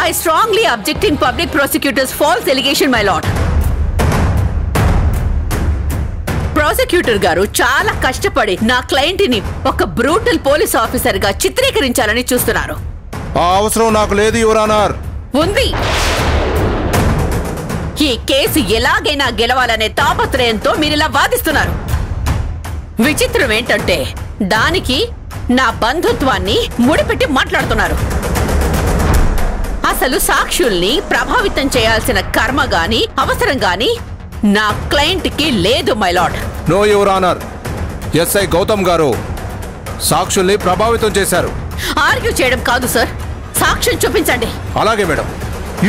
I strongly object in public prosecutor's false allegation, my lord. Prosecutor గారు చాలా కష్టపడి నా క్లయింట్ ని ఒక బ్రూటల్ పోలీస్ ఆఫీసర్ గా చిత్రీకరించాలని చూస్తున్నారు. ఆ అవసరం నాకు లేదు యువర్ ఆనర్. ఉంది. ఈ కేసు ఎలాగైనా గెలవాలనే తాపత్రయంతో మీరిలా వాదిస్తున్నారు. విచిత్రం ఏంటంటే దానికి నా బంధుత్వాన్ని ముడిపెట్టి మాట్లాడుతున్నారు. అసలు సాక్షుల్ని ప్రభావితం చేయాల్సిన కర్మ గాని అవసరం గాని నా క్లయింట్ కి లేదు my lord. No your honour. SI Gautam గారు సాక్షుల్ని ప్రభావితం చేశారు. ఆర్గ్యూ చేయడం కాదు సార్, సాక్ష్యం చూపించండి. అలాగే మేడం,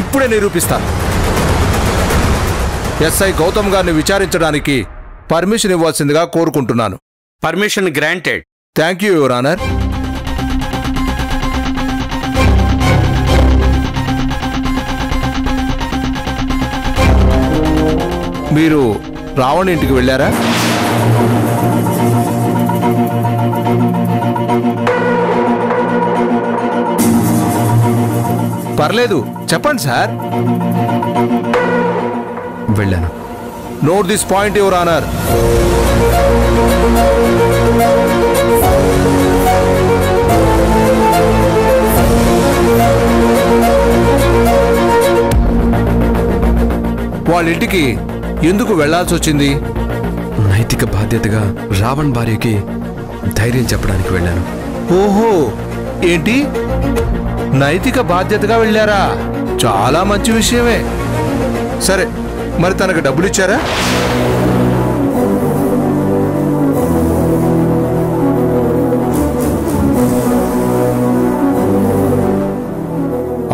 ఇప్పుడే నిరూపిస్తాను. ఎస్ఐ గౌతమ్ గారిని విచారించడానికి పర్మిషన్ ఇవ్వాల్సిందిగా కోరుకుంటున్నాను. Permission granted. Thank you your honour. మీరు రావణ్ ఇంటికి వెళ్ళారా? పర్లేదు, చెప్పండి సార్. వెళ్ళాను. Note this point your honour. వాళ్ళ ఇంటికి ఎందుకు వెళ్లాల్సి వచ్చింది? నైతిక బాధ్యతగా రావణ్ భార్యకి ధైర్యం చెప్పడానికి వెళ్ళాను. ఓహో, ఏంటి నైతిక బాధ్యతగా వెళ్ళారా? చాలా మంచి విషయమే. సరే, మరి తనకు డబ్బులు ఇచ్చారా?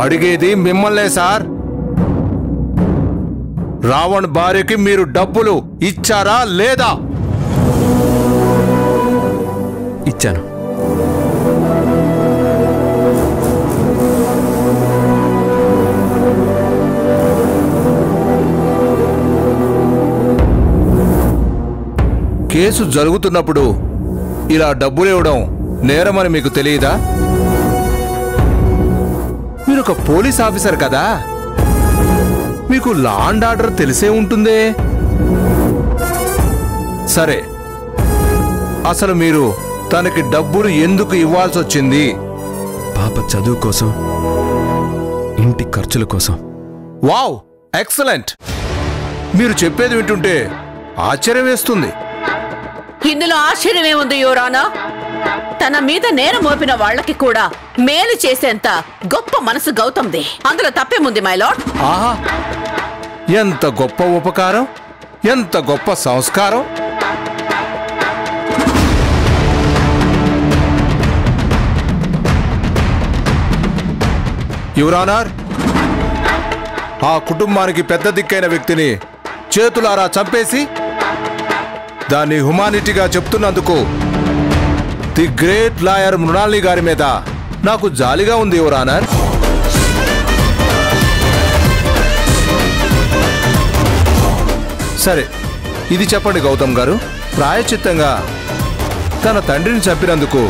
అడిగేది మిమ్మల్నే సార్. రావణ్ భార్యకి మీరు డబ్బులు ఇచ్చారా లేదా? ఇచ్చాను. కేసు జరుగుతున్నప్పుడు ఇలా డబ్బులు ఇవ్వడం నేరమని మీకు తెలియదా? మీరొక పోలీస్ ఆఫీసర్ కదా, మీకు లా అండ్ ఆర్డర్ తెలిసే ఉంటుందే. సరే, అసలు మీరు తనకి డబ్బులు ఎందుకు ఇవ్వాల్సి వచ్చింది? పాప చదువు కోసం, ఇంటి ఖర్చుల కోసం. Wow, excellent. మీరు చెప్పేది వింటుంటే ఆశ్చర్యం వేస్తుంది. ఇందులో ఆశ్చర్యమేముంది యువరానా? తన మీద నేరం మోపిన వాళ్ళకి కూడా మేలు చేసేంత గొప్ప మనసు గౌతమ్ది. అందులో తప్పేముంది మై లార్డ్? ఆహా, ఎంత గొప్ప ఉపకారం, ఎంత గొప్ప సంస్కారం. యువర్ ఆనర్, ఆ కుటుంబానికి పెద్ద దిక్కైన వ్యక్తిని చేతులారా చంపేసి దాన్ని హ్యుమానిటీగా చెప్తున్నందుకు ది గ్రేట్ లాయర్ మృణాలిని గారి మీద నాకు జాలిగా ఉంది యువర్ ఆనర్. సరే, ఇది చెప్పండి గౌతమ్ గారు, ప్రాయశ్చిత్తంగా తన తండ్రిని చంపినందుకు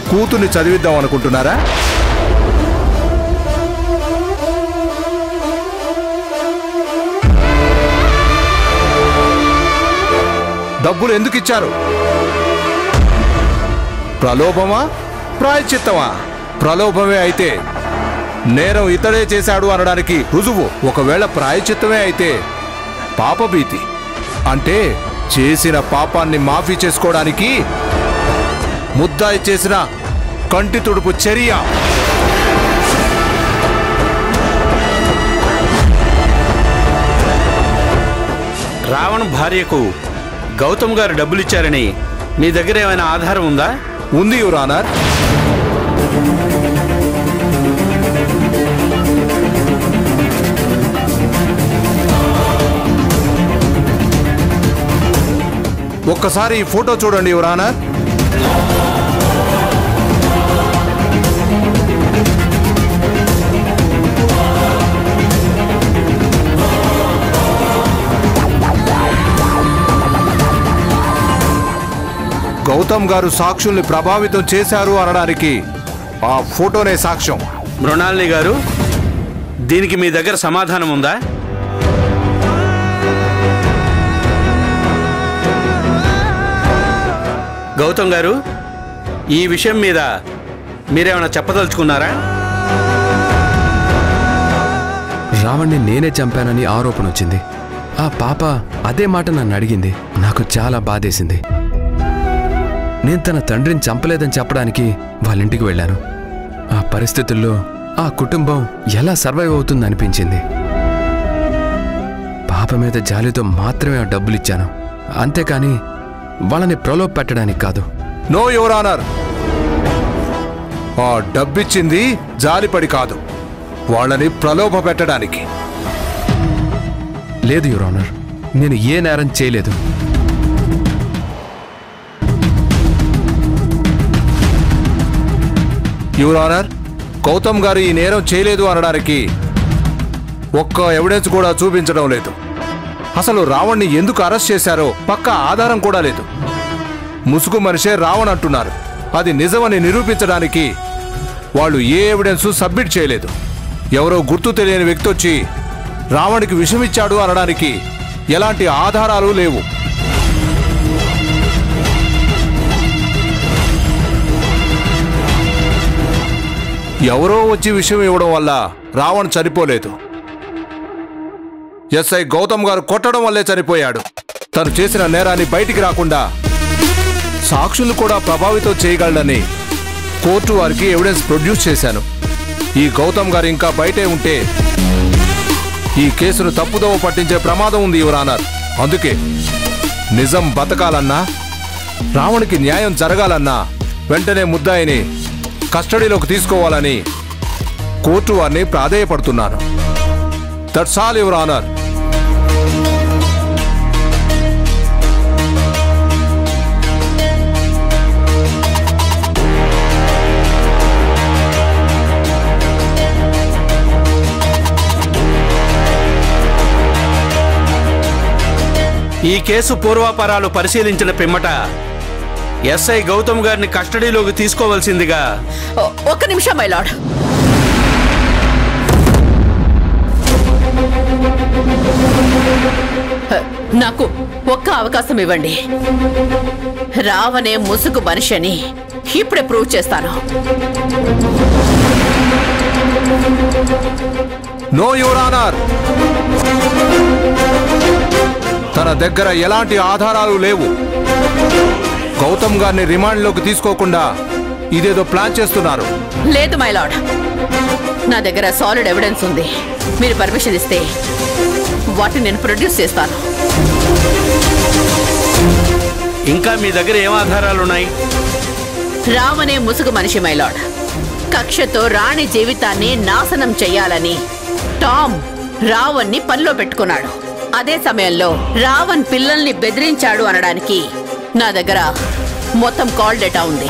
కూతుర్ని చదివిద్దాం అనుకుంటున్నారా? డబ్బులు ఎందుకు ఇచ్చారు? ప్రలోభమా, ప్రాయశ్చిత్తమా? ప్రలోభమే అయితే నేరం ఇతడే చేశాడు అనడానికి రుజువు. ఒకవేళ ప్రాయశ్చిత్తమే అయితే పాపభీతి, అంటే చేసిన పాపాన్ని మాఫీ చేసుకోవడానికి ముద్దాయి చేసిన కంటి తుడుపు చర్య. రావణ్ భార్యకు గౌతమ్ గారు డబ్బులిచ్చారని మీ దగ్గర ఏమైనా ఆధారం ఉందా? ఉంది యువర్ ఆనర్. ఒక్కసారి ఈ ఫోటో చూడండి యువర్ ఆనర్. గౌతమ్ గారు సాక్షుల్ని ప్రభావితం చేశారు అనడానికి ఆ ఫోటోనే సాక్ష్యం. మృణాలిని గారు, దీనికి మీ దగ్గర సమాధానం ఉందా? గౌతమ్ గారు, ఈ విషయం మీద మీరేమైనా చెప్పదలుచుకున్నారా? రావణ్ణి నేనే చంపానని ఆరోపణ వచ్చింది. ఆ పాప అదే మాట నన్ను అడిగింది. నాకు చాలా బాధేసింది. నేను తన తండ్రిని చంపలేదని చెప్పడానికి వాళ్ళింటికి వెళ్ళాను. ఆ పరిస్థితుల్లో ఆ కుటుంబం ఎలా సర్వైవ్ అవుతుందనిపించింది. పాప మీద జాలితో మాత్రమే ఆ డబ్బులిచ్చాను, అంతేకాని వాళ్ళని ప్రలోభ పెట్టడానికి కాదు. నో యువర్ ఆనర్, ఆ డబ్బిచ్చింది జాలిపడి కాదు, వాళ్ళని ప్రలోభ పెట్టడానికి. లేదు యువర్ ఆనర్, నేను ఏ నేరం చేయలేదు. యువర్ ఆనర్, గౌతమ్ గారు ఈ నేరం చేయలేదు అనడానికి ఒక్క ఎవిడెన్స్ కూడా చూపించడం లేదు. అసలు రావణ్ణి ఎందుకు అరెస్ట్ చేశారో పక్కా ఆధారం కూడా లేదు. ముసుగు మనిషే రావణ్ అంటున్నారు. అది నిజమని నిరూపించడానికి వాళ్ళు ఏ ఎవిడెన్స్ సబ్మిట్ చేయలేదు. ఎవరో గుర్తు తెలియని వ్యక్తి వచ్చి రావణ్కి విషమిచ్చాడు అనడానికి ఎలాంటి ఆధారాలు లేవు. ఎవరో వచ్చి విషయం ఇవ్వడం వల్ల రావణ్ చనిపోలేదు. ఎస్ఐ గౌతమ్ గారు కొట్టడం వల్లే చనిపోయాడు. తను చేసిన నేరాన్ని బయటికి రాకుండా సాక్షులు కూడా ప్రభావితం చేయగలడని కోర్టు వారికి ఎవిడెన్స్ ప్రొడ్యూస్ చేశాను. ఈ గౌతమ్ గారు ఇంకా బయటే ఉంటే ఈ కేసును తప్పుదోవ పట్టించే ప్రమాదం ఉంది యువర్ ఆనర్. అందుకే నిజం బతకాలన్నా, రావణ్కి న్యాయం జరగాలన్నా వెంటనే ముద్దాయిని కస్టడీలోకి తీసుకోవాలని కోర్టు వారిని ప్రాధేయపడుతున్నాను. That's all your honour. ఈ కేసు పూర్వాపరాలు పరిశీలించిన పిమ్మట ఎస్ఐ గౌతమ్ గారిని కస్టడీలోకి తీసుకోవాల్సిందిగా. ఒక్క నిమిషం మై లార్డ్. నాకు ఒక్క అవకాశం ఇవ్వండి. రావణే ముసుగు మనిషి అని ఇప్పుడే ప్రూవ్ చేస్తాను. నో యువర్ ఆనర్, తన దగ్గర ఎలాంటి ఆధారాలు లేవు. గౌతమ్ గారిని రిమాండ్లోకి తీసుకోకుండా ఇదేదో ప్లాన్ చేస్తున్నారు. లేదు మై లార్డ్, నా దగ్గర సాలిడ్ ఎవిడెన్స్ ఉంది. మీరు పర్మిషన్ ఇస్తే వాటిని నేను ప్రొడ్యూస్ చేస్తాను. ఇంకా మీ దగ్గర ఏం ఆధారాలున్నాయి? రావణే ముసుగు మనిషి మై లార్డ్. కక్షతో రాణి జీవితాన్ని నాశనం చెయ్యాలని టామ్ రావణ్ణి పనిలో పెట్టుకున్నాడు. అదే సమయంలో రావణ్ పిల్లల్ని బెదిరించాడు అనడానికి నా దగ్గర మొత్తం కాల్ డేటా ఉంది.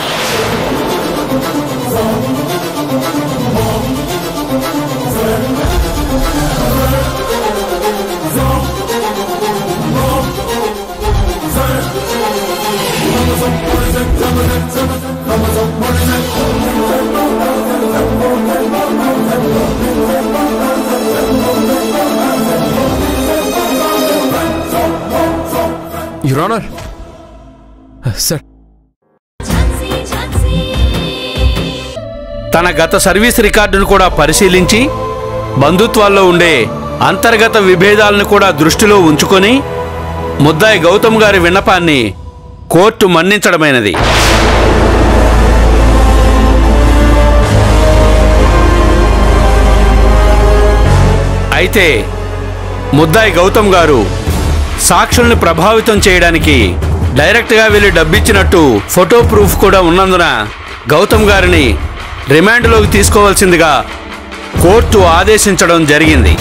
యువర్ ఆనర్, సార్, తన గత సర్వీస్ రికార్డును కూడా పరిశీలించి బంధుత్వాల్లో ఉండే అంతర్గత విభేదాలను కూడా దృష్టిలో ఉంచుకొని ముద్దాయి గౌతమ్ గారి విన్నపాన్ని కోర్టు మన్నించడమైనది. అయితే ముద్దాయి గౌతమ్ గారు సాక్షుల్ని ప్రభావితం చేయడానికి డైరెక్ట్గా వెళ్ళి డబ్బిచ్చినట్టు ఫోటో ప్రూఫ్ కూడా ఉన్నందున గౌతమ్ గారిని రిమాండ్లోకి తీసుకోవాల్సిందిగా కోర్టు ఆదేశించడం జరిగింది.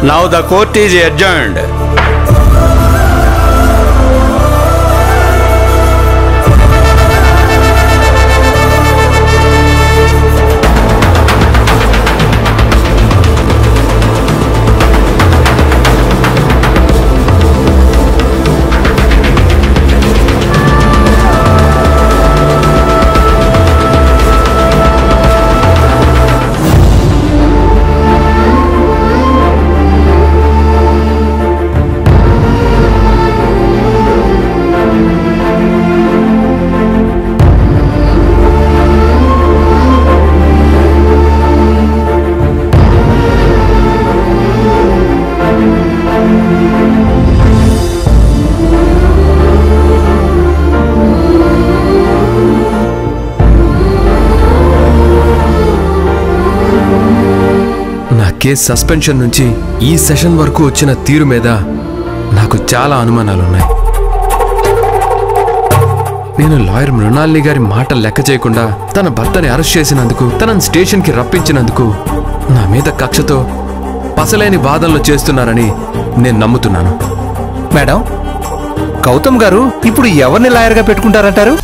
Now the court is adjourned. Case suspension నుంచి ఈ సెషన్ వరకు వచ్చిన తీరు మీద నాకు చాలా అనుమానాలున్నాయి. నేను లాయర్ మృణాలిని గారి మాట లెక్క చేయకుండా తన భర్తని అరెస్ట్ చేసినందుకు, తనని స్టేషన్కి రప్పించినందుకు నా మీద కక్షతో పసలేని వాదనలు చేస్తున్నారని నేను నమ్ముతున్నాను. మేడం, గౌతమ్ గారు ఇప్పుడు ఎవరిని లాయర్గా పెట్టుకుంటారంటారు?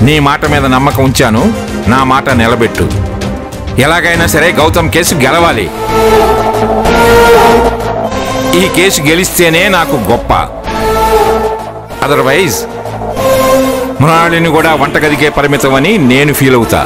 నీ మాట మీద నమ్మకం ఉంచాను, నా మాట నిలబెట్టు. ఎలాగైనా సరే గౌతమ్ కేసు గెలవాలి. ఈ కేసు గెలిస్తేనే నాకు గొప్ప. అదర్వైజ్ మృణాలిని కూడా వంటగదికే పరిమితం అని నేను ఫీల్ అవుతా.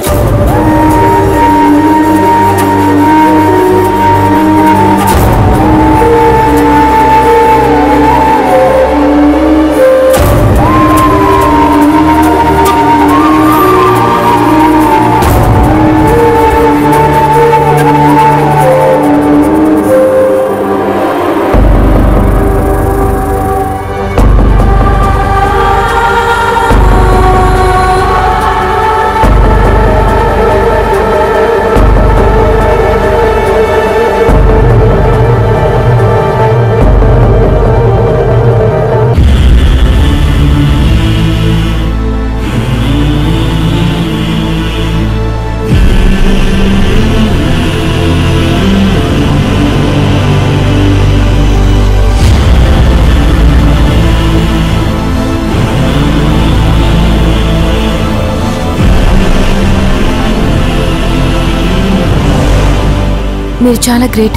మీరు చాలా గ్రేట్,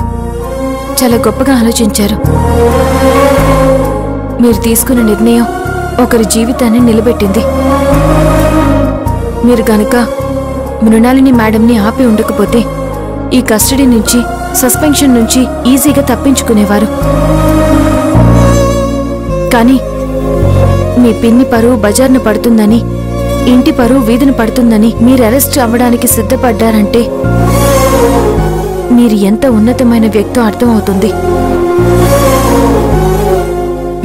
చాలా గొప్పగా ఆలోచించారు. మీరు తీసుకున్న నిర్ణయం ఒకరి జీవితాన్ని నిలబెట్టింది. మీరు గనుక మృణాలిని మేడంని ఆపి ఉండకపోతే ఈ కస్టడీ నుంచి, సస్పెన్షన్ నుంచి ఈజీగా తప్పించుకునేవారు. కానీ మీ పిన్ని పరువు బజార్ను పడుతుందని, ఇంటి పరువు వీధిని పడుతుందని మీరు అరెస్ట్ అవ్వడానికి సిద్ధపడ్డారంటే మీరు ఎంత ఉన్నతమైన వ్యక్తో అర్థమవుతుంది.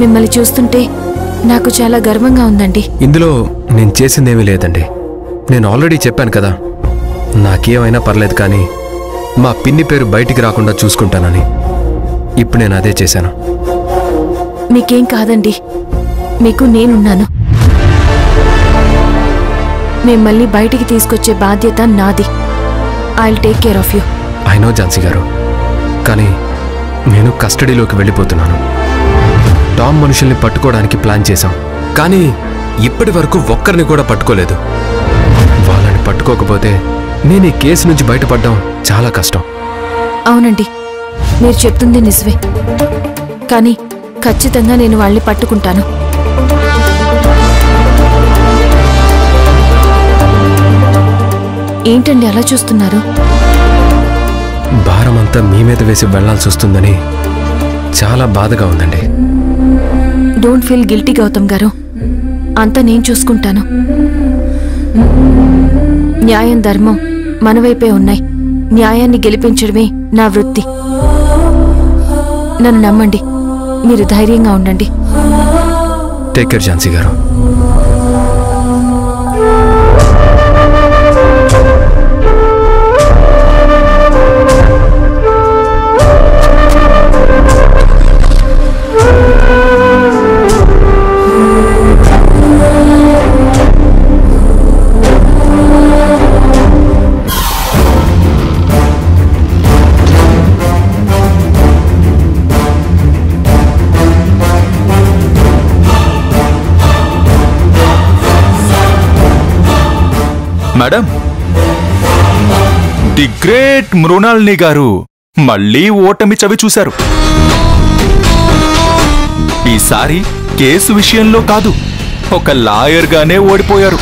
మిమ్మల్ని చూస్తుంటే నాకు చాలా గర్వంగా ఉందండి. ఇందులో నేను చేసిందేమీ లేదండి. నేను ఆల్రెడీ చెప్పాను కదా, నాకేమైనా పర్లేదు కానీ మా పిన్ని పేరు బయటికి రాకుండా చూసుకుంటానని. ఇప్పుడు నేను అదే చేశాను. మీకేం కాదండి, మీకు నేనున్నాను. మిమ్మల్ని బయటికి తీసుకొచ్చే బాధ్యత నాది. I'll take care of you. I know Jhansi గారు, కానీ నేను కస్టడీలోకి వెళ్ళిపోతున్నాను. టామ్ మనుషుల్ని పట్టుకోవడానికి ప్లాన్ చేశాం, కానీ ఇప్పటి వరకు ఒక్కరిని కూడా పట్టుకోలేదు. వాళ్ళని పట్టుకోకపోతే నేను ఈ కేసు నుంచి బయటపడడం చాలా కష్టం. అవునండి, మీరు చెప్తుంది నిజమే. కానీ ఖచ్చితంగా నేను వాళ్ళని పట్టుకుంటాను. ఏంటండి అలా చూస్తున్నారు? భారమంతా మీ మీద వేసి వెళ్లాల్సి వస్తుందని చాలా బాధగా ఉందండి. డోంట్ ఫీల్ గిల్టీ గౌతమ్ గారు, అంతా నేను చూసుకుంటాను. న్యాయం, ధర్మం మన వైపే ఉన్నాయి. న్యాయాన్ని గెలిపించడమే నా వృత్తి. నన్ను నమ్మండి, మీరు ధైర్యంగా ఉండండి. టేక్ కేర్ ఝాన్సీ గారు. మేడం, ది గ్రేట్ మృణాలిని గారు మళ్ళీ ఓటమి చవి చూశారు. ఈసారి కేసు విషయంలో కాదు, ఒక లాయర్గానే ఓడిపోయారు.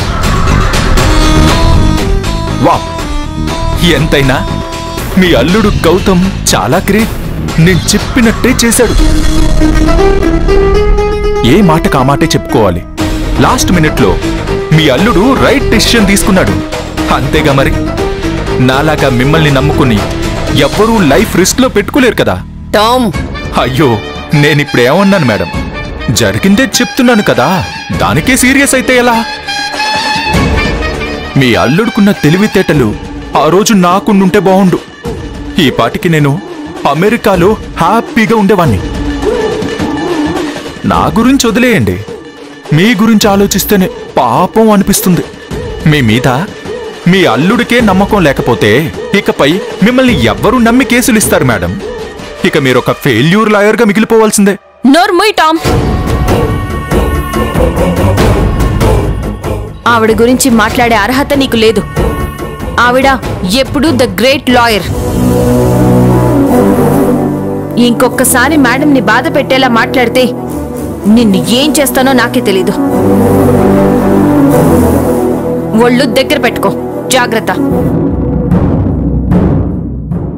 వావ్! ఎంతైనా మీ అల్లుడు గౌతమ్ చాలా గ్రేట్. నేను చెప్పినట్టే చేశాడు. ఏ మాటకు ఆ మాటే చెప్పుకోవాలి. లాస్ట్ మినిట్లో మీ అల్లుడు రైట్ డెసిషన్ తీసుకున్నాడు. అంతేగా మరి. నాలాగా మిమ్మల్ని నమ్ముకుని ఎవ్వరూ లైఫ్ రిస్క్ లో పెట్టుకోలేరు కదా. టామ్, అయ్యో నేనిప్పుడు ఏమన్నాను మేడం? జరిగిందే చెప్తున్నాను కదా, దానికే సీరియస్ అయితే ఎలా? మీ అల్లుడుకున్న తెలివితేటలు ఆ రోజు నాకుండుంటే బాగుండు. ఈ పాటికి నేను అమెరికాలో హ్యాపీగా ఉండేవాణ్ణి. నా గురించి వదిలేయండి, మీ గురించి ఆలోచిస్తేనే పాపం అనిపిస్తుంది. మీ మీద మీ అల్లుడికే నమ్మకం లేకపోతే ఇకపై మిమ్మల్ని ఎవ్వరూ నమ్మి కేసులు ఇస్తారు మేడం? ఇక మీరొక ఫెయిల్యూర్ లాయర్గా మిగిలిపోవాల్సిందే. నోర్ముయ్ టామ్. ఆవిడ గురించి మాట్లాడే అర్హత నీకు లేదు. ఆవిడ ఎప్పుడూ ద గ్రేట్ లాయర్. ఇంకొకసారి మేడంని బాధ పెట్టేలా మాట్లాడితే నిన్ను ఏం చేస్తానో నాకే తెలీదు. ఒళ్ళు దగ్గర పెట్టుకో, జాగ్రత్త.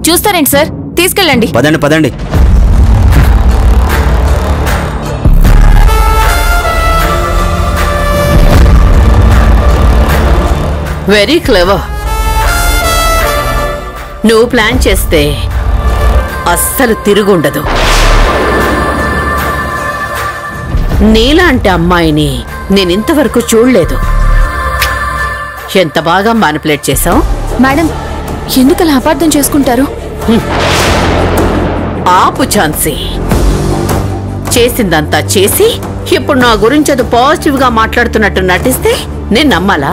చూస్తారేంటి సార్, తీసుకెళ్ళండి. పదండి పదండి. Very clever. నువ్వు ప్లాన్ చేస్తే అస్సలు తిరుగుండదు. నీలాంటి అమ్మాయిని నేనింతవరకు చూడలేదు. ఎంత బాగా మానిపులేట్ చేశావు. మేడం, ఎందుకలా అపార్థం చేసుకుంటారు? ఆపు ఝాన్సీ. చేసిందంతా చేసి ఇప్పుడు నా గురించి అది పాజిటివ్ గా మాట్లాడుతున్నట్టు నటిస్తే నేను నమ్మాలా?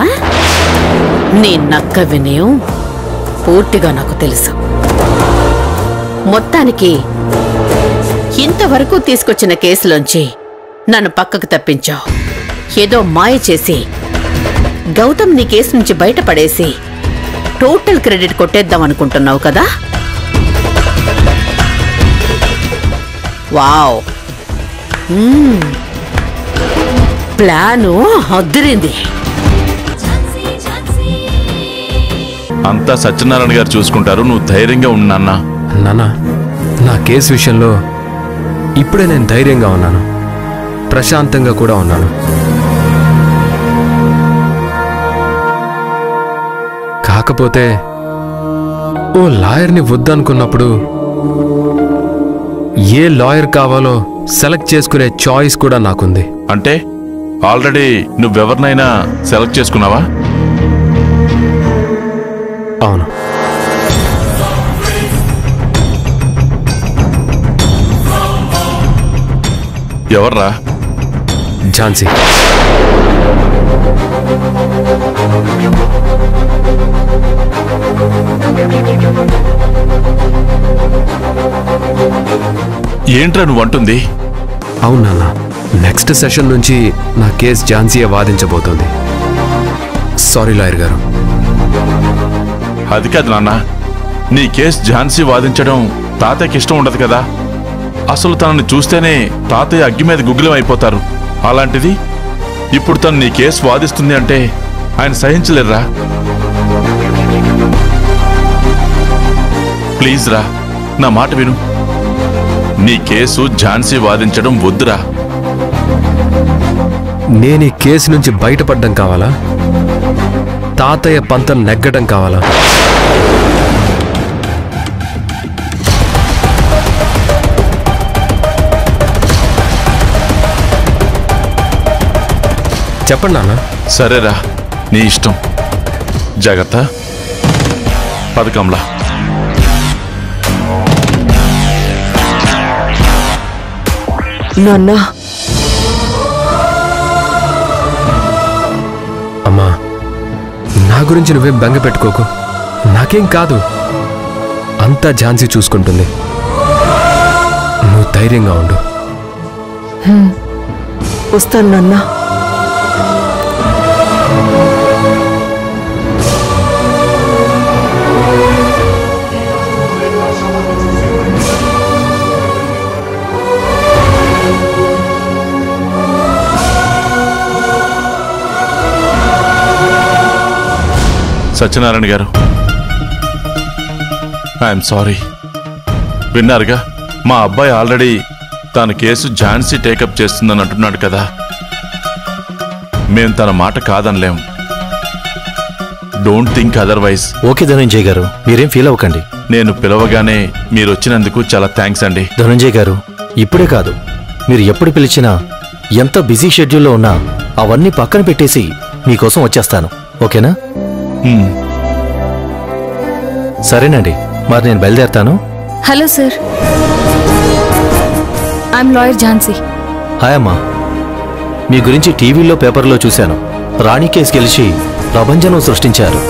నీ నక్క వినయం పూర్తిగా నాకు తెలుసు. మొత్తానికి ఇంతవరకు తీసుకొచ్చిన కేసులోంచి నన్ను పక్కకు తప్పించావు. ఏదో మాయ చేసి గౌతమ్ నీ కేసు నుంచి బయటపడేసి టోటల్ క్రెడిట్ కొట్టేద్దాం అనుకుంటున్నావు కదా? వావ్, ప్లాను అదిరింది. అంతా సత్యనారాయణ గారు చూసుకుంటారు, నువ్వు ధైర్యంగా ఉండు నాన్న. నాన్న, నా కేసు విషయంలో ఇప్పుడే నేను ధైర్యంగా ఉన్నాను, ప్రశాంతంగా కూడా ఉన్నాను. కాకపోతే ఓ లాయర్ని వద్దనుకున్నప్పుడు ఏ లాయర్ కావాలో సెలెక్ట్ చేసుకునే చాయిస్ కూడా నాకుంది. అంటే ఆల్రెడీ నువ్వెవరినైనా సెలెక్ట్ చేసుకున్నావా? అవును. ఎవర్రా? ఝాన్సీ. ఏంట్రా నువ్వు అంటుంది? అవును నాన్న, నెక్స్ట్ సెషన్ నుంచి నా కేసు ఝాన్సీయే వాదించబోతోంది. సారీ లాయర్ గారు. అది కాదు నాన్న, నీ కేసు ఝాన్సీ వాదించడం తాతయ్యకి ఇష్టం ఉండదు కదా. అసలు తనని చూస్తేనే తాతయ్య అగ్గి మీద గుగ్గిలం అయిపోతారు. అలాంటిది ఇప్పుడు తను నీ కేసు వాదిస్తుంది అంటే ఆయన సహించలేరురా. ప్లీజ్ రా, నా మాట విను. నీ కేసు ఝాన్సీ వాదించడం వద్దురా. నేను ఈ కేసు నుంచి బయటపడ్డం కావాలా? తాతయ్య పంతం నెగ్గడం కావాలా? చెప్పండి నాన్న. సరేరా, నీ ఇష్టం. జాగ్రత్త. పథకంలా. నాన్నా, అమ్మా, నా గురించి నువ్వేం బెంగ పెట్టుకోకు. నాకేం కాదు, అంతా ఝాన్సీ చూసుకుంటుంది. నువ్వు ధైర్యంగా ఉండు. వస్తాను నాన్నా. సత్యనారాయణ గారు, ఐఎమ్ సారీ. విన్నారుగా, మా అబ్బాయి ఆల్రెడీ తన కేసు ఝాన్సీ టేకప్ చేస్తుందని అంటున్నాడు కదా. మేం తన మాట కాదనలేం. Don't think otherwise. Okay Dhananjay గారు, మీరేం ఫీల్ అవ్వకండి. నేను పిలవగానే మీరు వచ్చినందుకు చాలా థ్యాంక్స్ అండి. ధనంజయ్ గారు, ఇప్పుడే కాదు, మీరు ఎప్పుడు పిలిచినా ఎంత బిజీ షెడ్యూల్లో ఉన్నా అవన్నీ పక్కన పెట్టేసి మీకోసం వచ్చేస్తాను. ఓకేనా? సరేనండి, మరి నేను బయలుదేరతాను. Hello sir, I'm lawyer Jhansi. Hi అమ్మా. మీ గురించి టీవీలో పేపర్లో చూశాను. రాణి కేసు గెలిచి ప్రభంజనం సృష్టించారు.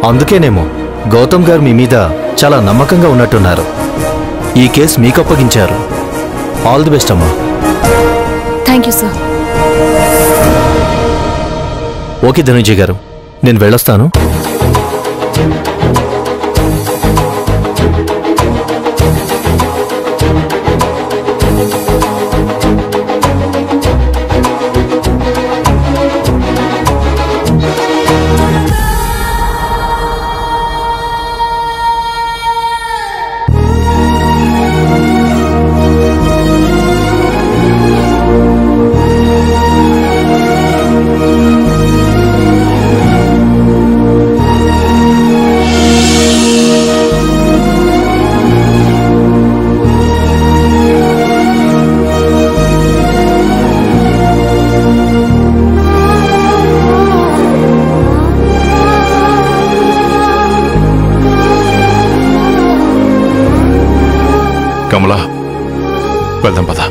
అందుకేనేమో గౌతమ్ గారు మీ మీద చాలా నమ్మకంగా ఉన్నట్టున్నారు. ఈ కేసు మీకు అప్పగించారు. ఆల్ ది బెస్ట్ అమ్మా. Thank you sir. Okay Dhanunjay గారు, నేను వెళ్ళొస్తాను. కమలా, వెళ్దాం పద.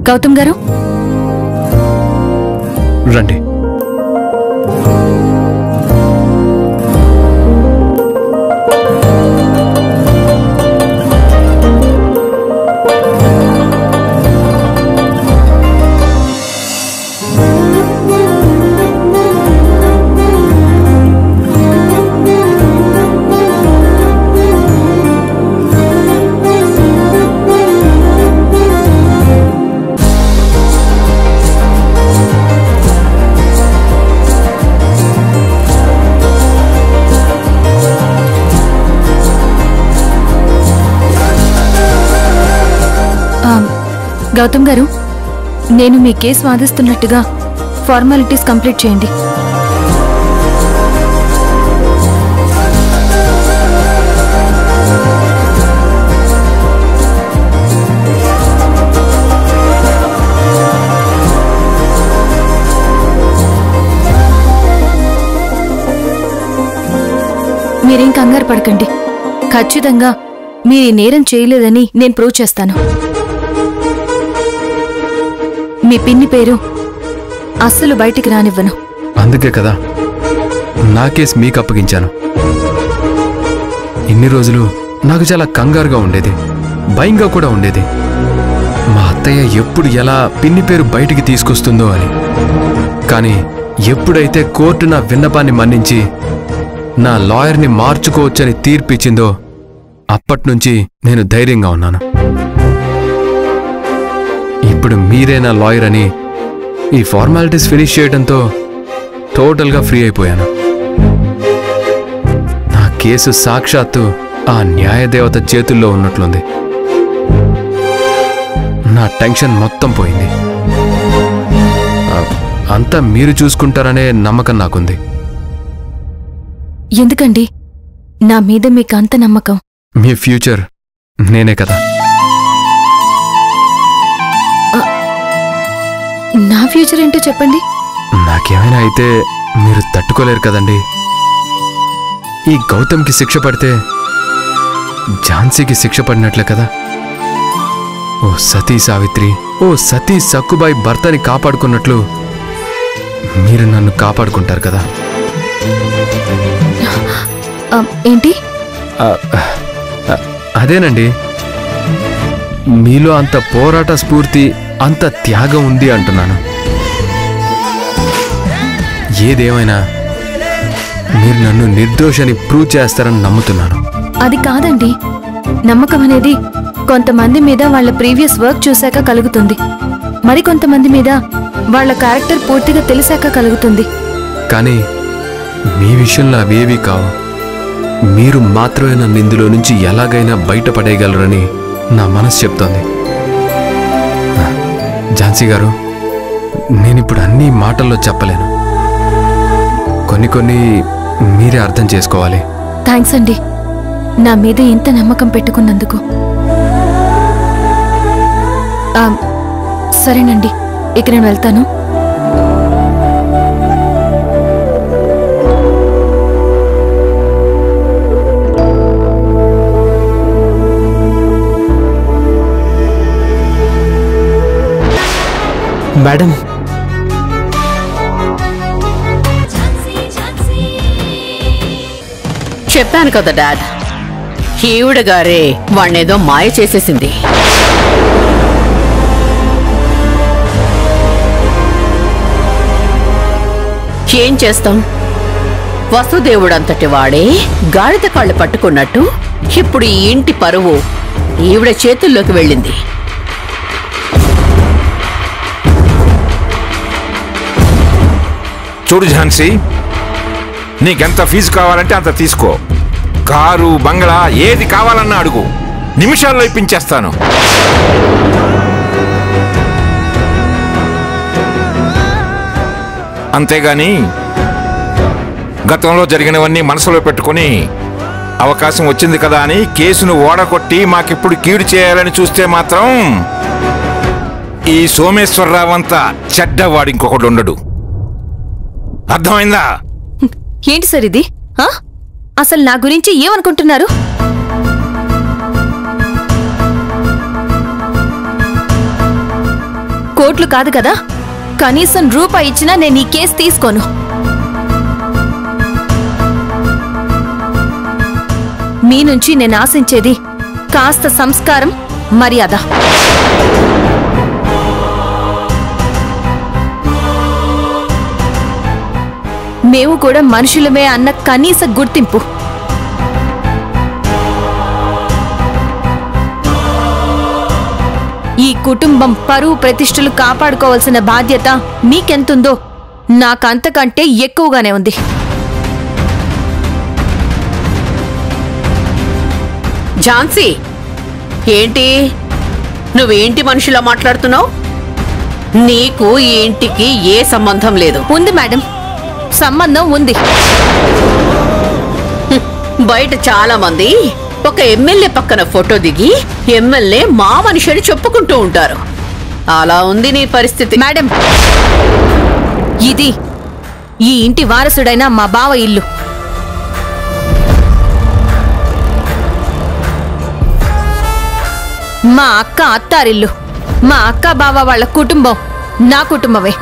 గౌతమ్ గారు రండి. గౌతమ్ గారు, నేను మీ కేసు వాదిస్తున్నట్టుగా ఫార్మాలిటీస్ కంప్లీట్ చేయండి. మీరేం కంగారు పడకండి. ఖచ్చితంగా మీరు ఈ నేరం చేయలేదని నేను ప్రూవ్ చేస్తాను. మీ పిన్ని పేరు అస్సలు బయటికి రానివ్వను. అందుకే కదా నా కేసు మీకు అప్పగించాను. ఇన్ని రోజులు నాకు చాలా కంగారుగా ఉండేది, భయంగా కూడా ఉండేది. మా అత్తయ్య ఎప్పుడు ఎలా పిన్ని పేరు బయటికి తీసుకొస్తుందో అని. కానీ ఎప్పుడైతే కోర్టు నా విన్నపాన్ని మన్నించి నా లాయర్ని మార్చుకోవచ్చని తీర్పిచ్చిందో అప్పట్నుంచి నేను ధైర్యంగా ఉన్నాను. ఇప్పుడు మీరే నా లాయర్ అని ఈ ఫార్మాలిటీస్ ఫినిష్ చేయడంతో టోటల్గా ఫ్రీ అయిపోయాను. నా కేసు సాక్షాత్తు ఆ న్యాయదేవత చేతుల్లో ఉన్నట్లుంది. నా టెన్షన్ మొత్తం పోయింది. అంతా మీరు చూసుకుంటారనే నమ్మకం నాకుంది. ఎందుకండి నా మీద మీకు అంత నమ్మకం? మీ ఫ్యూచర్ నేనే కదా. నా ఫ్యూచర్ ఏంటో చెప్పండి. నాకేమైనా అయితే మీరు తట్టుకోలేరు కదండి. ఈ గౌతమ్కి శిక్ష పడితే ఝాన్సీకి శిక్ష పడినట్లే కదా. ఓ సతీ సావిత్రి, ఓ సతీ సక్కుబాయి భర్తని కాపాడుకున్నట్లు మీరు నన్ను కాపాడుకుంటారు కదా. ఏంటి? అదేనండి, మీలో అంత పోరాట స్ఫూర్తి, అంత త్యాగం ఉంది అంటున్నాను. ఏదేమైనా మీరు నన్ను నిర్దోషని ప్రూవ్ చేస్తారని నమ్ముతున్నాను. అది కాదండి. నమ్మకం అనేది కొంతమంది మీద వాళ్ళ ప్రీవియస్ వర్క్ చూశాక కలుగుతుంది, మరికొంతమంది మీద వాళ్ళ క్యారెక్టర్ పూర్తిగా తెలిసాక కలుగుతుంది. కానీ మీ విషయంలో అవేవీ కావు. మీరు మాత్రమే నన్ను ఇందులో నుంచి ఎలాగైనా బయటపడేయగలరని నా మనసు చెప్తోంది. ఝాన్సీ గారు, నేనిప్పుడు అన్ని మాటల్లో చెప్పలేను. కొన్ని మీరే అర్థం చేసుకోవాలి. థ్యాంక్స్ అండి, నా మీద ఇంత నమ్మకం పెట్టుకున్నందుకు. సరేనండి, ఇక నేను వెళ్తాను. మేడం, చెప్పాను కదా డాడ్, ఈవిడ గారే వాణ్ణేదో మాయ చేసేసింది. ఏం చేస్తాం, వసుదేవుడంతటి వాడే గాడిద కాళ్ళు పట్టుకున్నట్టు ఇప్పుడు ఈ ఇంటి పరువు ఈవిడ చేతుల్లోకి వెళ్ళింది. చూడు ఝాన్సీ, నీకెంత ఫీజు కావాలంటే అంత తీసుకో. కారు, బంగ్లా ఏది కావాలన్నా అడుగు, నిమిషాల్లో ఇప్పించేస్తాను. అంతేగాని గతంలో జరిగినవన్నీ మనసులో పెట్టుకుని అవకాశం వచ్చింది కదా అని కేసును ఓడగొట్టి మాకిప్పుడు కీడు చేయాలని చూస్తే మాత్రం ఈ సోమేశ్వరరావు అంతా చెడ్డవాడు ఇంకొకడు ఉండడు. అర్థమైందా? ఏంటి సార్ ఇది? అసలు నా గురించి ఏమనుకుంటున్నారు? కోట్లు కాదు కదా, కనీసం రూపాయి ఇచ్చినా నేను ఈ కేసు తీసుకోను. మీ నుంచి నేను ఆశించేది కాస్త సంస్కారం, మర్యాద. మేము కూడా మనుషులమే అన్న కనీస గుర్తింపు. ఈ కుటుంబం పరువు ప్రతిష్టలు కాపాడుకోవాల్సిన బాధ్యత మీకెంతుందో నాకంతకంటే ఎక్కువగానే ఉంది. ఝాన్సీ, ఏంటి నువ్వేంటి మనుషులా మాట్లాడుతున్నావు? నీకు ఈ ఇంటికి ఏ సంబంధం లేదు. ఉంది మేడం, సంబంధం ఉంది. బయట చాలా మంది ఒక ఎమ్మెల్యే పక్కన ఫోటో దిగి ఎమ్మెల్యే మా మనిషి అని చెప్పుకుంటూ ఉంటారు. అలా ఉంది నీ పరిస్థితి. మేడం, ఇది ఈ ఇంటి వారసుడైన మా బావ ఇల్లు. మా అక్క అత్తారిల్లు. మా అక్క బావ వాళ్ళ కుటుంబం నా కుటుంబమే.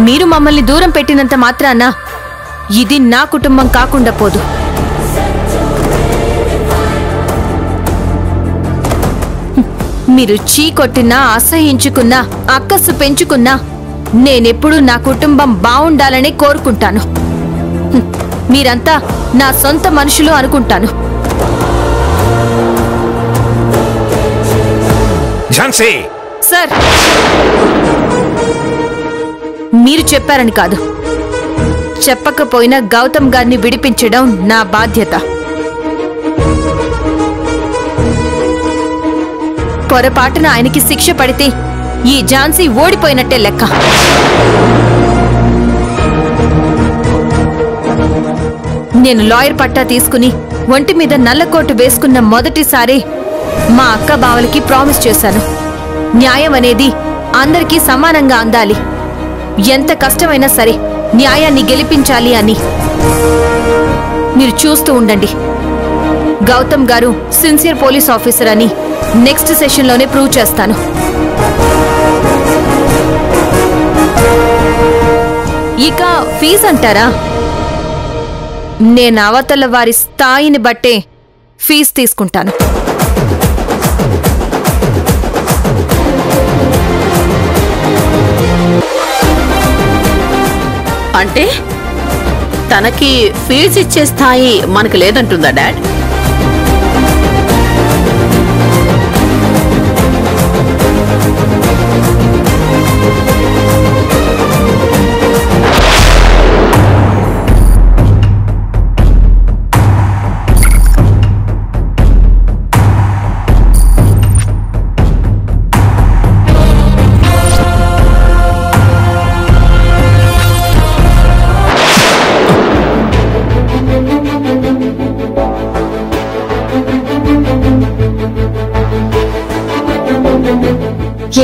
మీరు మమ్మల్ని దూరం పెట్టినంత మాత్రాన ఇది నా కుటుంబం కాకుండా పోదు. మీరు చీకొట్టినా, అసహించుకున్నా, అక్కసు పెంచుకున్నా నేనెప్పుడూ నా కుటుంబం బావుండాలని కోరుకుంటాను. మీరంతా నా సొంత మనుషులు అనుకుంటాను. ఝాన్సీ సార్, మీరు చెప్పారని కాదు, చెప్పకపోయినా గౌతమ్ గారిని విడిపించడం నా బాధ్యత. పొరపాటున ఆయనకి శిక్ష పడితే ఈ ఝాన్సీ ఓడిపోయినట్టే లెక్క. నేను లాయర్ పట్టా తీసుకుని ఒంటి మీద నల్లకోటు వేసుకున్న మొదటిసారి మా అక్క బావలకి ప్రామిస్ చేశాను, న్యాయం అనేది అందరికీ సమానంగా అందాలి, ఎంత కష్టమైనా సరే న్యాయాన్ని గెలిపించాలి అని. మీరు చూస్తూ ఉండండి, గౌతమ్ గారు సిన్సియర్ పోలీస్ ఆఫీసర్ అని నెక్స్ట్ సెషన్లోనే ప్రూవ్ చేస్తాను. ఇక ఫీజు అంటారా? నేను అవతల వారి స్థాయిని బట్టే ఫీజు తీసుకుంటాను. అంటే తనకి ఫీజు ఇచ్చే స్థాయి మనకు లేదంటుందా డాడ్?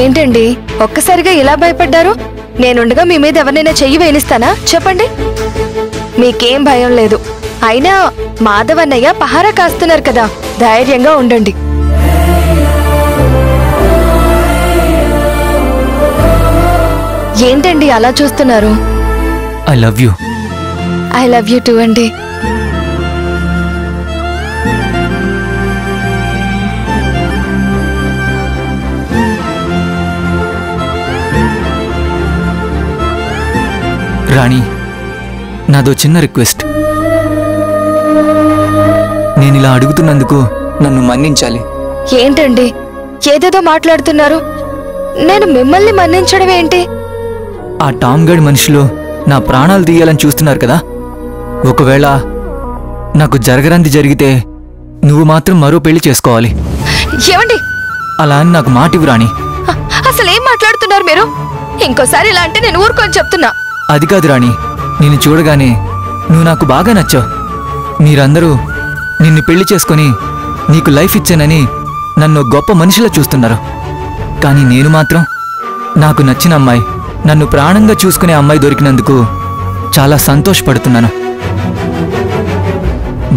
ఏంటండి ఒక్కసారిగా ఇలా భయపడ్డారు? నేనుండగా మీ మీద ఎవరినైనా చెయ్యి వేనిస్తానా చెప్పండి? మీకేం భయం లేదు. అయినా మాధవన్నయ్య పహారా కాస్తున్నారు కదా, ధైర్యంగా ఉండండి. ఏంటండి అలా చూస్తున్నారు? I love you. I love you two అండి. రాణి, నాదో చిన్న రిక్వెస్ట్. నేను ఇలా అడుగుతున్నందుకు నన్ను మన్నించాలి. ఏంటండి ఏదేదో మాట్లాడుతున్నారు? నేను మిమ్మల్ని మన్నించడం ఏంటి? ఆ టామ్ గడ్ మనిషిలో నా ప్రాణాలు తీయాలని చూస్తున్నారు కదా. ఒకవేళ నాకు జరగరంది జరిగితే నువ్వు మాత్రం మరో పెళ్లి చేసుకోవాలి. ఏమండి అలా అని నాకు మాటివ్వు రాణి. అసలేం మాట్లాడుతున్నారు మీరు? ఇంకోసారి ఇలా అంటే నేను ఊరుకొని చెప్తున్నా. అది కాదు రాణి, నిన్ను చూడగానే నువ్వు నాకు బాగా నచ్చావు. మీరందరూ నిన్ను పెళ్లి చేసుకుని నీకు లైఫ్ ఇచ్చానని నన్ను గొప్ప మనిషిలా చూస్తున్నారు. కానీ నేను మాత్రం నాకు నచ్చిన అమ్మాయి, నన్ను ప్రాణంగా చూసుకునే అమ్మాయి దొరికినందుకు చాలా సంతోషపడుతున్నాను.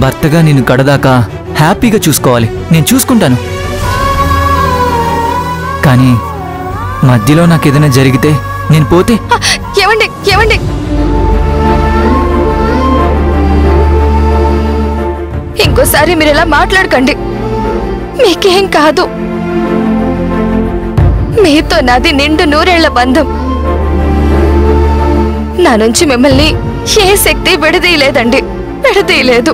భర్తగా నిన్ను కడదాకా హ్యాపీగా చూసుకోవాలి, నేను చూసుకుంటాను. కానీ మధ్యలో నాకేదైనా జరిగితే, నేను పోతే? ఏమండి ఏమండి ఇంకోసారి మీరు ఇలా మాట్లాడకండి. మీకేం కాదు. మీతో నాది నిండు నూరేళ్ల బంధం. నా నుంచి మిమ్మల్ని ఏ శక్తి విడదీయలేదండి, విడదీయలేదు.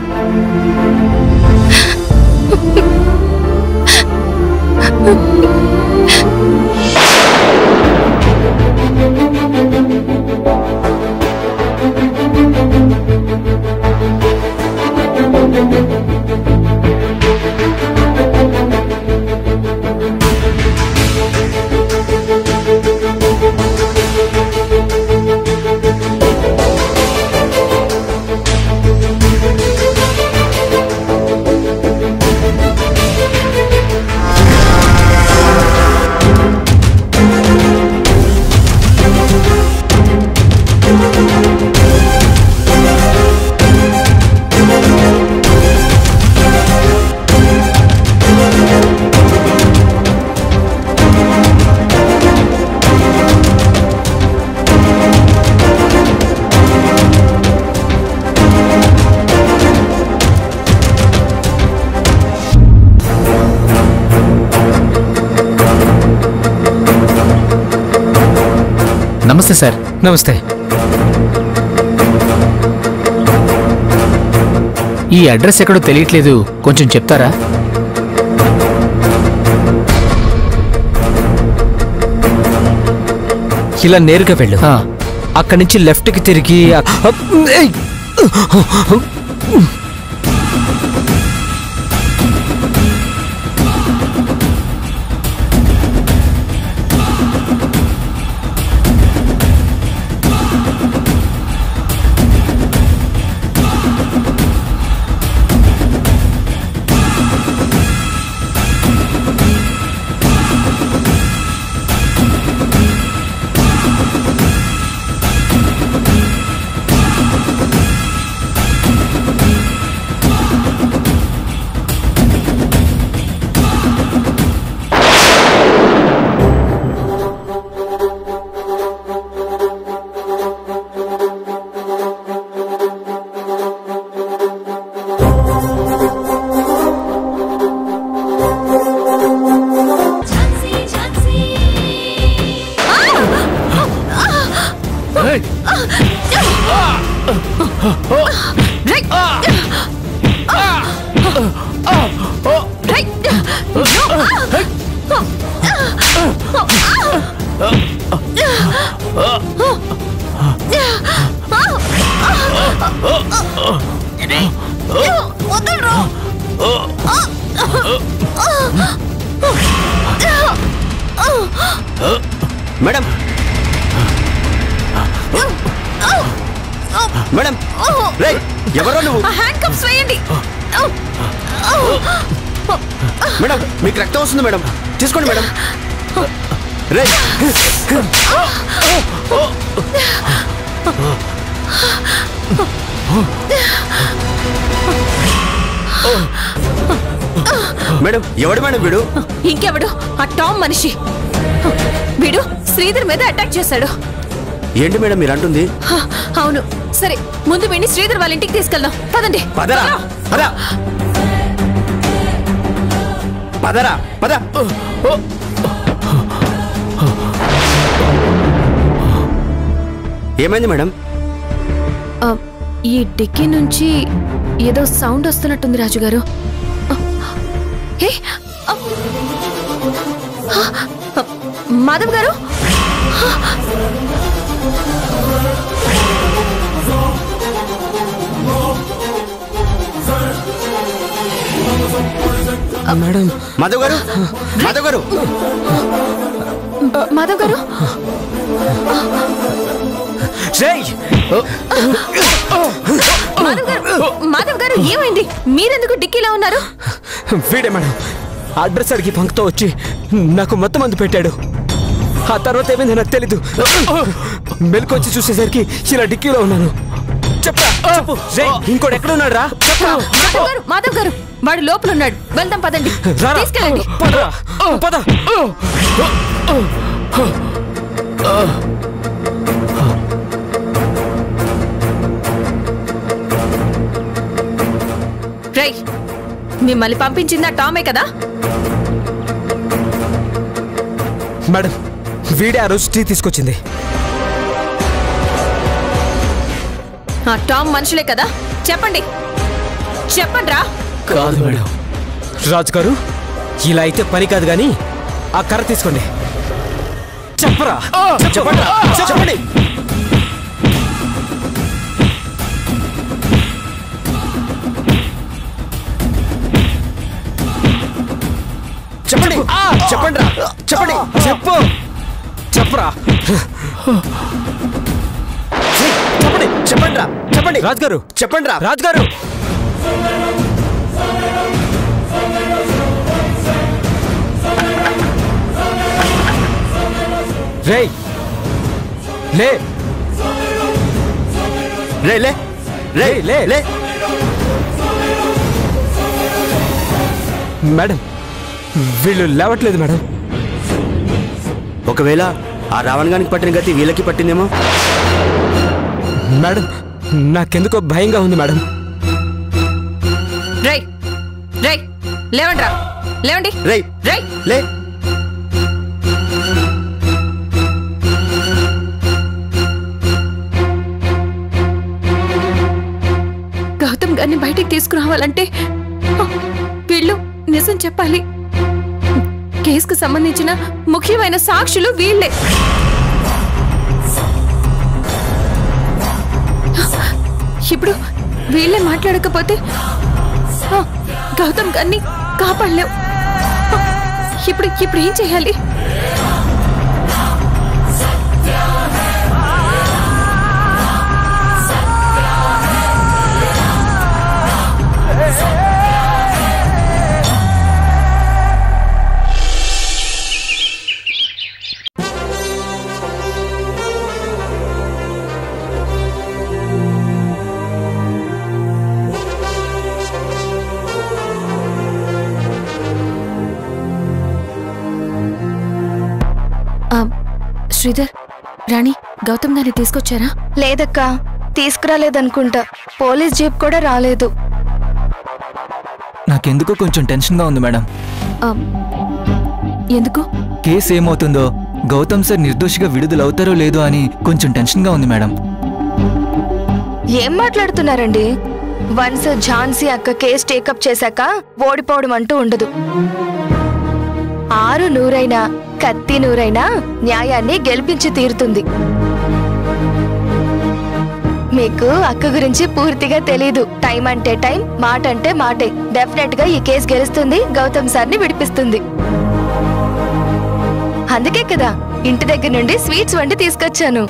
నమస్తే సార్. నమస్తే. ఈ అడ్రస్ ఎక్కడో తెలియట్లేదు, కొంచెం చెప్తారా? ఇలా నేరుగా వెళ్ళు. అక్కడి నుంచి లెఫ్ట్కి తిరిగి మేడం మేడం రే ఎవరో నువ్వు హ్యాండ్ కప్స్ వేయండి. మేడం మీకు రక్తం వస్తుంది మేడం, తీసుకోండి మేడం. రే మేడం ఎవడు మేడం వీడు? ఇంకెవడు? ఆ టామ్ మనిషి. వీడు శ్రీధర్ మీద అటాక్ చేశాడు. ఏంటి మేడం మీరు అంటుంది? అవును. సరే ముందు వీడిని శ్రీధర్ వాళ్ళ ఇంటికి తీసుకెళ్దాం. పదండి. పదరా పద పదరా పద. ఏమైంది మేడం? ఈ డిక్కీ నుంచి ఏదో సౌండ్ వస్తున్నట్టుంది రాజుగారు. మాధవ్ గారు, మేడం. మాధవ్ గారు, మాధవ్ గారు, మాధవ్ గారు. మాధవ్ గారు ఏమైంది? మీరెందుకు డిక్కీలో ఉన్నారు? వీడే మేడం అడ్రస్ అడిగి పంక్తో వచ్చి నాకు మొత్తం మందు పెట్టాడు. ఆ తర్వాత ఏమైంది నాకు తెలీదు. మెలకు చూసేసరికి ఇలా డిక్కీలో ఉన్నాను. చెప్పు ఇంకోటి ఎక్కడ ఉన్నాడు రా? మాధవ్ గారు వాడు లోపల ఉన్నాడు. వెళ్దాం పదండి. తీసుకెళ్ళండి. రై మిమ్మల్ని పంపించిందా టామే కదా? మేడం వీడే ఆ రోజు టీ తీసుకొచ్చింది. ఆ టామ్ మనుషులే కదా? చెప్పండి చెప్పండి రా. కాదు మేడం. రాజు గారు ఇలా అయితే పని కాదు గాని ఆ కర్ర తీసుకోండి. చెప్పరా చెప్పండి చెప్పండి. చెప్పండి చెప్పండి రా చెప్పండి. చెప్పు చెప్పరా చెప్పండి చెప్పండి రా చెప్పండి. రాజుగారు చెప్పండి రా. రాజుగారు రే లే రే లే రే లే లే. మేడం వీళ్ళు లేవట్లేదు మేడం. ఒకవేళ ఆ రావణ్ గారికి పట్టిన గతి వీళ్ళకి పట్టిందేమో మేడం. నాకెందుకో భయంగా ఉంది మేడం. రై రై లేవండి రా. లేవండి. రై రై లే. గౌతమ్ గారిని బయటికి తీసుకురావాలంటే వీళ్ళు నిజం చెప్పాలి. కేసుకు సంబంధించిన ముఖ్యమైన సాక్షులు వీళ్ళే. ఇప్పుడు వీళ్ళే మాట్లాడకపోతే గౌతమ్ గారిని కాపాడలేవు. ఇప్పుడు ఏం చేయాలి? శ్రీధర్, రాణి, గౌతమ్ గారిని తీసుకొచ్చారా? లేదక్కా, తీసుకురాలేదనుకుంటా. పోలీస్ జీప్ కూడా రాలేదు. నాకెందుకో కొంచెం టెన్షన్గా ఉంది మేడం. ఎందుకు? కేసు ఏమవుతుందో, గౌతమ్ సార్ నిర్దోషిగా విడుదలవుతారో లేదో అని కొంచెం టెన్షన్గా ఉంది మేడం. ఏం మాట్లాడుతున్నారండి? వన్స్ ఝాన్సీ అక్క కేసు టేకప్ చేశాక ఓడిపోవడం అంటూ ఉండదు. 6 నూరైనా కత్తి నూరైనా న్యాయాన్ని గెలిపించి తీరుతుంది. మీకు అక్క గురించి పూర్తిగా తెలీదు. టైం అంటే టైం, మాట అంటే మాటే. డెఫినెట్ గా ఈ కేసు గెలుస్తుంది, గౌతమ్ సార్ని విడిపిస్తుంది. అందుకే కదా ఇంటి దగ్గర నుండి స్వీట్స్ వండి తీసుకొచ్చాను.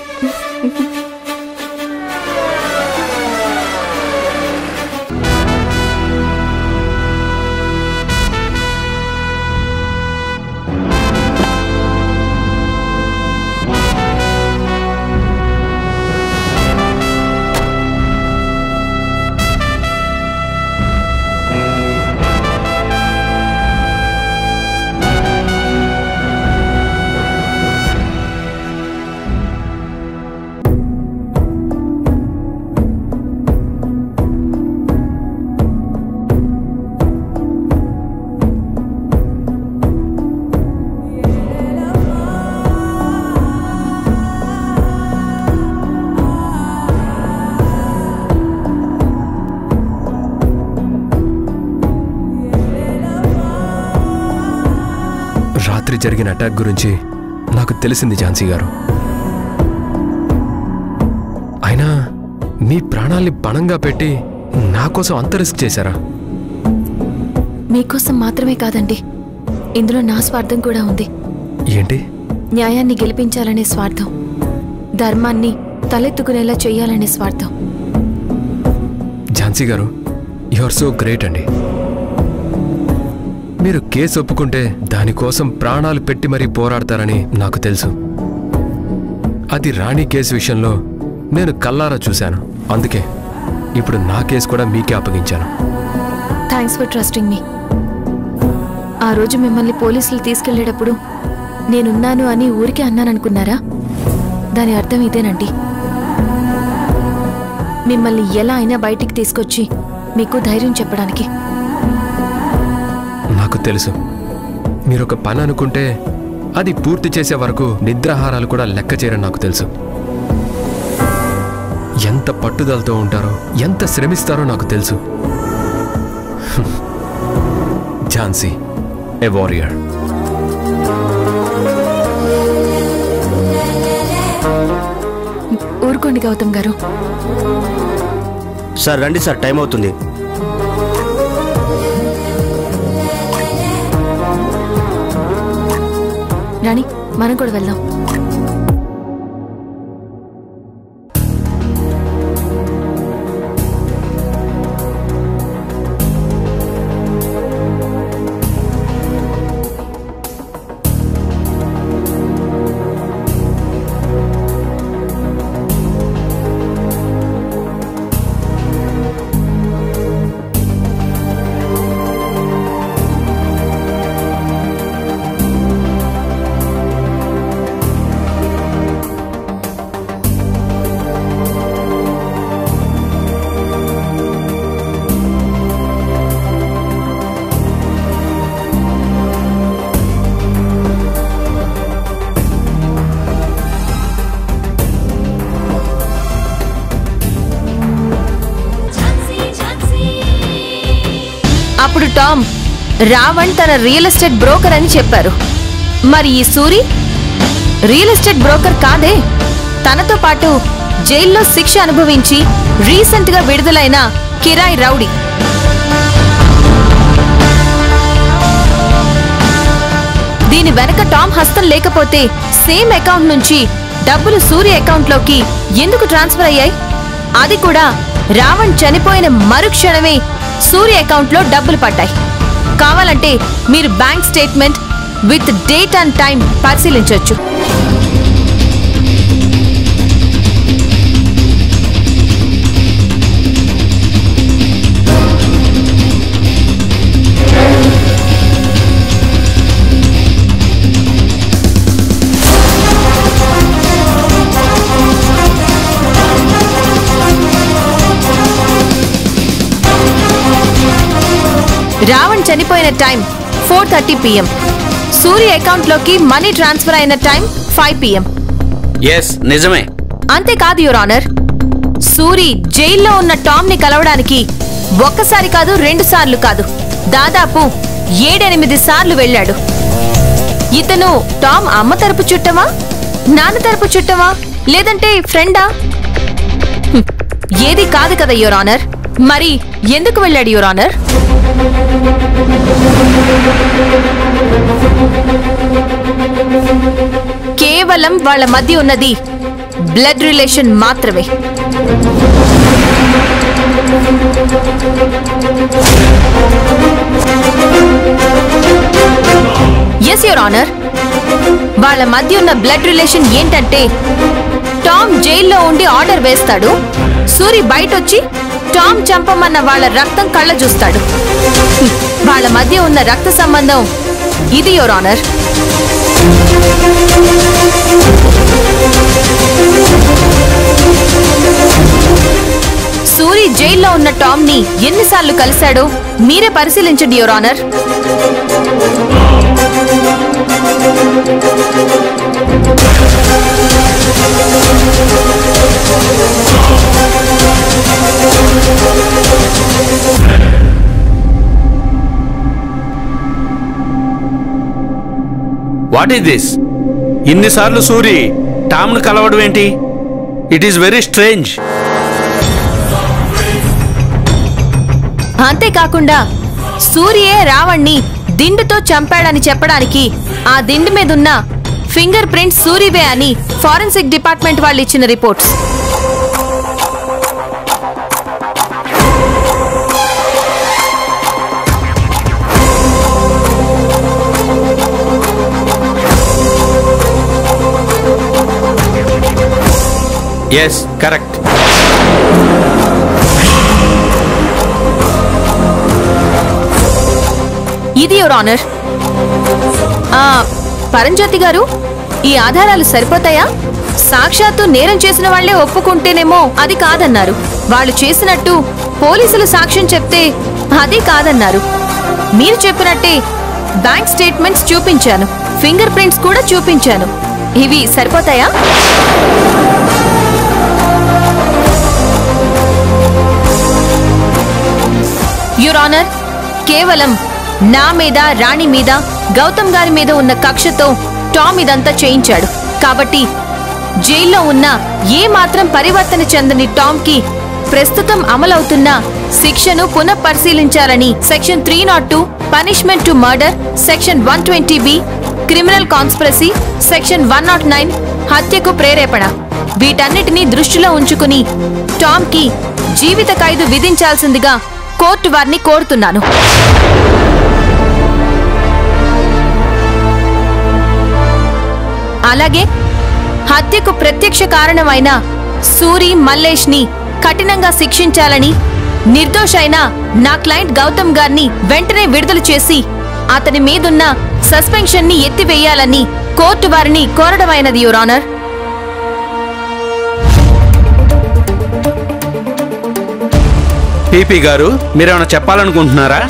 రాత్రి జరిగిన అటాక్ గురించి నాకు తెలిసింది ఝాన్సీ గారు. అయినా మీ ప్రాణాల్ని పణంగా పెట్టి నా కోసం అంత రిస్క్ చేశారా? మీకోసం మాత్రమే కాదండి, ఇందులో నా స్వార్థం కూడా ఉంది. ఏంటి? న్యాయాన్ని గెలిపించాలనే స్వార్థం, ధర్మాన్ని తలెత్తుకునేలా చెయ్యాలనే స్వార్థం. ఝాన్సీ గారు, యు ఆర్ సో గ్రేట్ అండి. మీరు కేసు ఒప్పుకుంటే దానికోసం ప్రాణాలు పెట్టి మరీ పోరాడతారని నాకు తెలుసు. అది రాణి కేసు విషయంలో నేను కల్లారా చూశాను. అందుకే ఇప్పుడు నా కేసు కూడా మీకే అప్పగించాను. Thanks for trusting me. ఆ రోజు మిమ్మల్ని పోలీసులు తీసుకెళ్లేటప్పుడు నేనున్నాను అని ఊరికే అన్నాననుకున్నారా? దాని అర్థం ఇదేనండి. మిమ్మల్ని ఎలా అయినా బయటికి తీసుకొచ్చి మీకు ధైర్యం చెప్పడానికి. నాకు తెలుసు, మీరొక పని అనుకుంటే అది పూర్తి చేసే వరకు నిద్రాహారాలు కూడా లెక్క చేయరని నాకు తెలుసు. ఎంత పట్టుదలతో ఉంటారో, ఎంత శ్రమిస్తారో నాకు తెలుసు. Jhansi, a warrior. ఊరుకోండి గౌతమ్ గారు. సార్ రండి సార్, టైం అవుతుంది. రాణి, మనం కూడా వెళ్దాం. అప్పుడు టామ్, రావణ్ తన రియల్ ఎస్టేట్ బ్రోకర్ అని చెప్పారు. మరి ఈ సూరి రియల్ ఎస్టేట్ బ్రోకర్ కాదే. తనతో పాటు జైల్లో శిక్ష అనుభవించి రీసెంట్ గా విడుదలైన కిరాయి రౌడీ. దీని వెనక టామ్ హస్తం లేకపోతే సేమ్ అకౌంట్ నుంచి డబ్బులు సూరి అకౌంట్లోకి ఎందుకు ట్రాన్స్ఫర్ అయ్యాయి? అది కూడా రావణ్ చనిపోయిన మరుక్షణమే సూర్య అకౌంట్లో డబ్బులు పడ్డాయి. కావాలంటే మీరు bank statement with date and time పరిశీలించవచ్చు. రావణ్ చనిపోయిన టైం 4:30 PM. సూర్య అకౌంట్లోకి మనీ ట్రాన్స్ఫర్ అయిన టైం 5 PM. ఎస్, నిజమే. అంతేకాదు యువర్ ఆనర్, సూరి జైల్లో ఉన్న టామ్ ని కలవడానికి ఒక్కసారి కాదు 2 సార్లు కాదు, దాదాపు 7-8 సార్లు వెళ్ళాడు. ఇతను టామ్ అమ్మ తరపు చుట్టమా, నాన్న తరపు చుట్టమా, లేదంటే ఫ్రెండా? ఏది కాదు కదా యువర్ ఆనర్. మరి ఎందుకు వెళ్ళాడు యువర్ ఆనర్? కేవలం వాళ్ళ మధ్య ఉన్నది బ్లడ్ రిలేషన్ మాత్రమే. ఎస్ యువర్ ఆనర్, వాళ్ళ మధ్య ఉన్న బ్లడ్ రిలేషన్ ఏంటంటే టామ్ జైల్లో ఉండి ఆర్డర్ వేస్తాడు, సూరి బయటొచ్చి టామ్ చంపమన్న వాళ్ళ రక్తం కళ్ళ చూస్తాడు. వాళ్ళ మధ్య ఉన్న రక్త సంబంధం ఇది యువర్ ఆనర్. సూరి జైల్లో ఉన్న టామ్ ని ఎన్నిసార్లు కలిశాడో మీరే పరిశీలించండి your honour. What is this? ఇన్నిసార్లు సూరి టామ్ను కలవడం ఏంటి? It is very strange. అంతేకాకుండా సూరియే రావణ్ణి దిండుతో చంపాడని చెప్పడానికి ఆ దిండు మీదున్న ఫింగర్ ప్రింట్స్ సూరివే అని ఫారెన్సిక్ డిపార్ట్మెంట్ వాళ్ళు ఇచ్చిన రిపోర్ట్స్. Yes, correct. ఇది యువర్ ఆనర్. పరంజ్యోతి గారు, ఈ ఆధారాలు సరిపోతాయా? సాక్షాత్తు నేరం చేసిన వాళ్లే ఒప్పుకుంటేనేమో అది కాదన్నారు, వాళ్ళు చేసినట్టు పోలీసులు సాక్ష్యం చెప్తే అది కాదన్నారు. మీరు చెప్పినట్టే బ్యాంక్ స్టేట్మెంట్స్ చూపించాను, ఫింగర్ ప్రింట్స్ కూడా చూపించాను. ఇవి సరిపోతాయా? యువర్ ఆనర్, కేవలం నా మీద, రాణి మీద, గౌతమ్ గారి మీద ఉన్న కక్షతో టామ్ ఇదంతా చేయించాడు. కాబట్టి జైల్లో ఉన్న ఏ మాత్రం పరివర్తన చెందని టామ్ కి ప్రస్తుతం అమలవుతున్న శిక్షను పునఃపరిశీలించాలని section 302 punishment to murder, section 120B criminal conspiracy, section 109 హత్యకు ప్రేరేపణ, వీటన్నిటినీ దృష్టిలో ఉంచుకుని టామ్ కి జీవిత ఖైదు విధించాల్సిందిగా కోర్టు వారిని కోరుతున్నాను. అలాగే హత్యకు ప్రత్యక్ష కారణమైన సూరి, మల్లేష్ ని కఠినంగా శిక్షించాలని, నిర్దోషైన నా క్లయింట్ గౌతమ్ గారిని వెంటనే విడుదల చేసి అతని మీదున్న సస్పెన్షన్ ని ఎత్తివేయాలని కోర్టు వారిని కోరడమైనది యువర్ ఆనర్. పీపీ గారు, మీరేమైనా చెప్పాలనుకుంటున్నారా?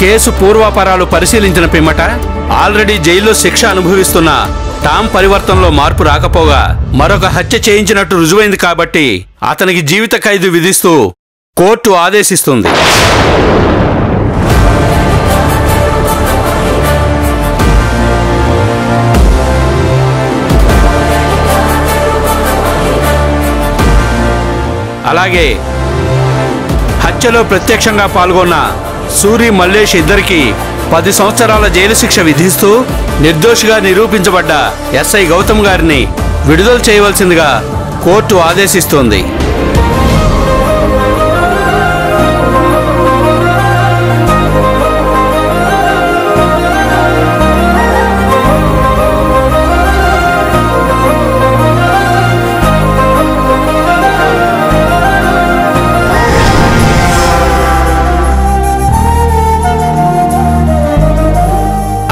కేసు పూర్వాపరాలు పరిశీలించిన పిమ్మట ఆల్రెడీ జైల్లో శిక్ష అనుభవిస్తున్న టామ్ పరివర్తనలో మార్పు రాకపోగా మరొక హత్య చేయించినట్టు రుజువైంది కాబట్టి అతనికి జీవిత ఖైదు విధిస్తూ కోర్టు ఆదేశిస్తుంది. అలాగే హత్యలో ప్రత్యక్షంగా పాల్గొన్న సూరి, మల్లేష్ ఇద్దరికి 10 సంవత్సరాల జైలు శిక్ష విధిస్తూ నిర్దోషిగా నిరూపించబడ్డ ఎస్ఐ గౌతమ్ గారిని విడుదల చేయవలసిందిగా కోర్టు ఆదేశిస్తోంది.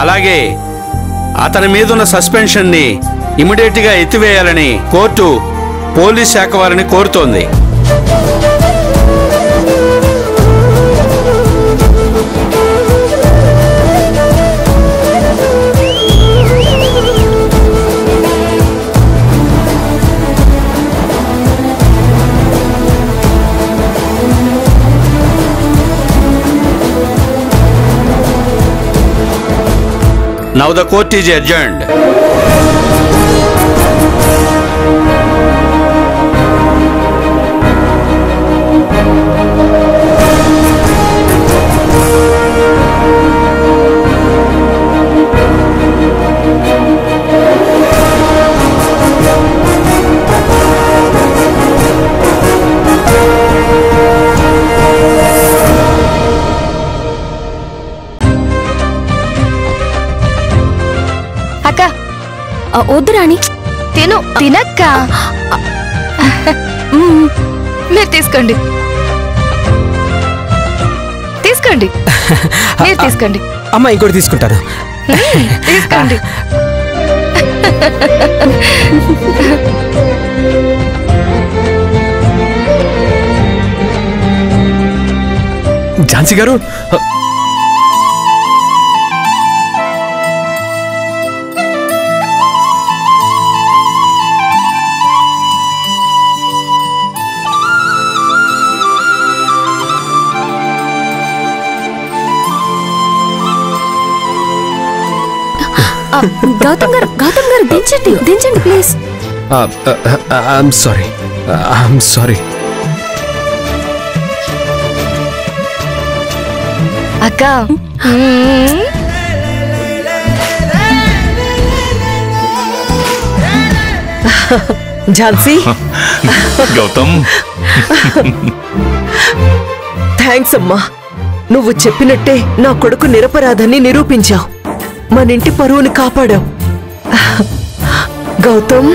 అలాగే అతని మీదున్న సస్పెన్షన్ని ఇమిడియట్గా ఎత్తివేయాలని కోర్టు పోలీస్ శాఖ వారిని కోరుతోంది. Now the court is adjourned. వద్దు రాణి, తినక్క. మీరు తీసుకోండి, తీసుకోండి, మీరు తీసుకోండి. అమ్మ ఇంకోటి తీసుకుంటాను. తీసుకోండి. ఝాన్సీ గారు, గౌతమ్ గారు దించండి, దించండి ప్లీజ్. I'm sorry. అక్క, ఝాన్సీ, గౌతమ్, థ్యాంక్స్ అమ్మా. నువ్వు చెప్పినట్టే నా కొడుకు నిరపరాధాన్ని నిరూపించావు, మన ఇంటి పరువుని కాపాడావు. గౌతమ్,